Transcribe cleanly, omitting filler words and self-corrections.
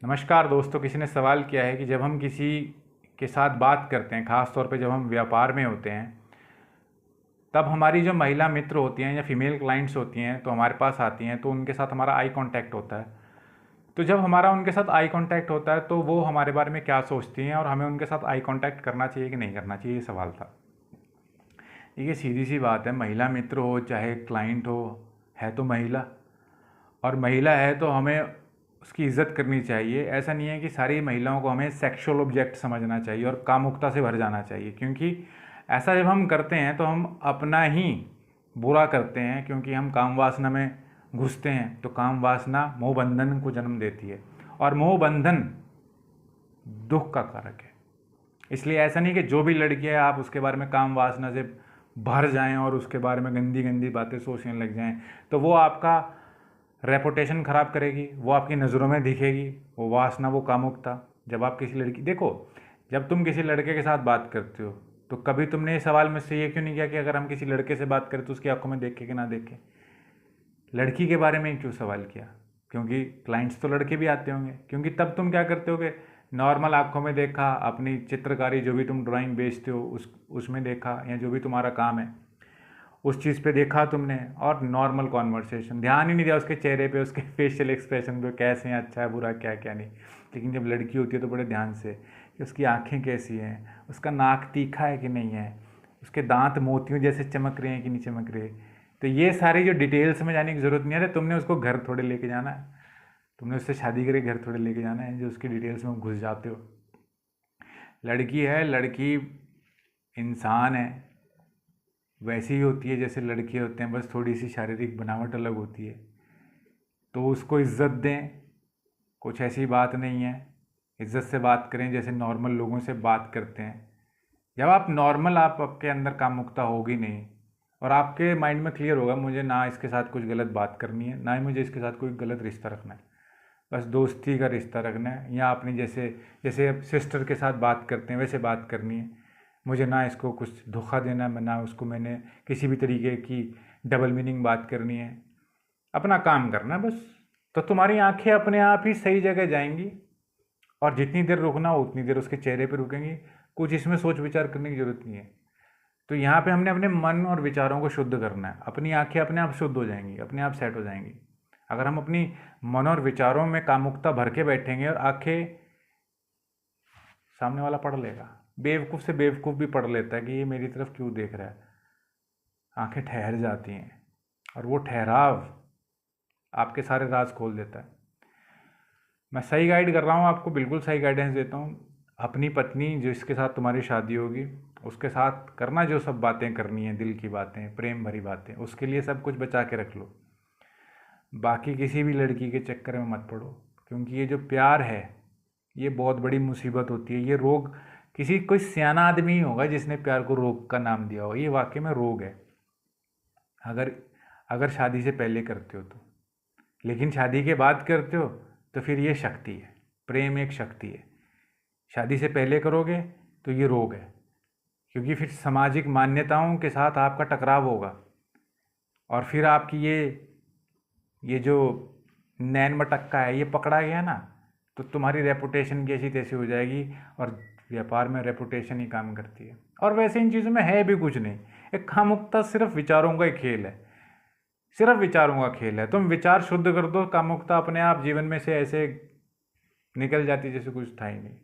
नमस्कार दोस्तों। किसी ने सवाल किया है कि जब हम किसी के साथ बात करते हैं, ख़ास तौर पे जब हम व्यापार में होते हैं, तब हमारी जो महिला मित्र होती हैं या फीमेल क्लाइंट्स होती हैं तो हमारे पास आती हैं, तो उनके साथ हमारा आई कांटेक्ट होता है। तो जब हमारा उनके साथ आई कांटेक्ट होता है तो वो हमारे बारे में क्या सोचती हैं और हमें उनके साथ आई कांटेक्ट करना चाहिए कि नहीं करना चाहिए, ये सवाल था। ये सीधी सी बात है, महिला मित्र हो चाहे क्लाइंट हो, है तो महिला, और महिला है तो हमें उसकी इज़्ज़त करनी चाहिए। ऐसा नहीं है कि सारी महिलाओं को हमें सेक्सुअल ऑब्जेक्ट समझना चाहिए और कामुकता से भर जाना चाहिए, क्योंकि ऐसा जब हम करते हैं तो हम अपना ही बुरा करते हैं। क्योंकि हम काम वासना में घुसते हैं तो काम वासना मोह बंधन को जन्म देती है, और मोह बंधन दुख का कारक है। इसलिए ऐसा नहीं कि जो भी लड़की है आप उसके बारे में काम वासना से भर जाएं और उसके बारे में गंदी गंदी बातें सोचने लग जाएं, तो वो आपका रेपुटेशन ख़राब करेगी, वो आपकी नज़रों में दिखेगी, वो वासना, वो कामुकता। जब आप किसी लड़की, देखो, जब तुम किसी लड़के के साथ बात करते हो तो कभी तुमने ये सवाल में से ये क्यों नहीं किया कि अगर हम किसी लड़के से बात करें तो उसकी आंखों में देखे कि ना देखे? लड़की के बारे में ही क्यों सवाल किया? क्योंकि क्लाइंट्स तो लड़के भी आते होंगे। क्योंकि तब तुम क्या करते हो कि नॉर्मल आंखों में देखा, अपनी चित्रकारी जो भी तुम ड्राइंग बेचते हो उसमें देखा, या जो भी तुम्हारा काम है उस चीज़ पे देखा तुमने, और नॉर्मल कॉन्वर्सेशन, ध्यान ही नहीं दिया उसके चेहरे पे, उसके फेशियल एक्सप्रेशन पे, कैसे हैं, अच्छा है, बुरा, क्या क्या नहीं। लेकिन जब लड़की होती है तो बड़े ध्यान से कि उसकी आंखें कैसी हैं, उसका नाक तीखा है कि नहीं है, उसके दांत मोतियों जैसे चमक रहे हैं कि नहीं चमक रहे। तो ये सारी जो डिटेल्स में जाने की ज़रूरत नहीं है। तुमने उसको घर थोड़े लेके जाना है, तुमने उससे शादी करके घर थोड़े लेके जाना है जो उसकी डिटेल्स में घुस जाते हो। लड़की है, लड़की इंसान है, वैसी ही होती है जैसे लड़के होते हैं, बस थोड़ी सी शारीरिक बनावट अलग होती है। तो उसको इज़्ज़त दें, कुछ ऐसी बात नहीं है। इज़्ज़त से बात करें जैसे नॉर्मल लोगों से बात करते हैं। जब आप नॉर्मल, आप आपके अंदर कामुकता होगी नहीं, और आपके माइंड में क्लियर होगा मुझे ना इसके साथ कुछ गलत बात करनी है, ना ही मुझे इसके साथ कोई गलत रिश्ता रखना है, बस दोस्ती का रिश्ता रखना है, या अपनी जैसे जैसे सिस्टर के साथ बात करते हैं वैसे बात करनी है। मुझे ना इसको कुछ धोखा देना, ना उसको मैंने किसी भी तरीके की डबल मीनिंग बात करनी है, अपना काम करना है बस। तो तुम्हारी आंखें अपने आप ही सही जगह जाएंगी, और जितनी देर रुकना हो उतनी देर उसके चेहरे पे रुकेंगी। कुछ इसमें सोच विचार करने की ज़रूरत नहीं है। तो यहाँ पे हमने अपने मन और विचारों को शुद्ध करना है। अपनी आंखें अपने आप शुद्ध हो जाएंगी, अपने आप सेट हो जाएंगी। अगर हम अपनी मन और विचारों में कामुकता भर के बैठेंगे, और आंखें, सामने वाला पढ़ लेगा, बेवकूफ़ से बेवकूफ़ भी पढ़ लेता है कि ये मेरी तरफ क्यों देख रहा है। आंखें ठहर जाती हैं, और वो ठहराव आपके सारे राज खोल देता है। मैं सही गाइड कर रहा हूँ आपको, बिल्कुल सही गाइडेंस देता हूँ। अपनी पत्नी जिसके साथ तुम्हारी शादी होगी उसके साथ करना जो सब बातें करनी है, दिल की बातें, प्रेम भरी बातें, उसके लिए सब कुछ बचा के रख लो। बाकी किसी भी लड़की के चक्कर में मत पड़ो, क्योंकि ये जो प्यार है ये बहुत बड़ी मुसीबत होती है। ये रोग, किसी कोई सियाना आदमी ही होगा जिसने प्यार को रोग का नाम दिया हो। ये वाकई में रोग है, अगर अगर शादी से पहले करते हो तो। लेकिन शादी के बाद करते हो तो फिर ये शक्ति है। प्रेम एक शक्ति है। शादी से पहले करोगे तो ये रोग है, क्योंकि फिर सामाजिक मान्यताओं के साथ आपका टकराव होगा, और फिर आपकी ये जो नैन मटक्का है ये पकड़ा गया ना, तो तुम्हारी रेपुटेशन कैसी तैसी हो जाएगी। और व्यापार में रेपुटेशन ही काम करती है। और वैसे इन चीज़ों में है भी कुछ नहीं, एक कामुकता सिर्फ विचारों का ही खेल है, सिर्फ विचारों का खेल है। तुम विचार शुद्ध कर दो, कामुकता अपने आप जीवन में से ऐसे निकल जाती जैसे कुछ था ही नहीं।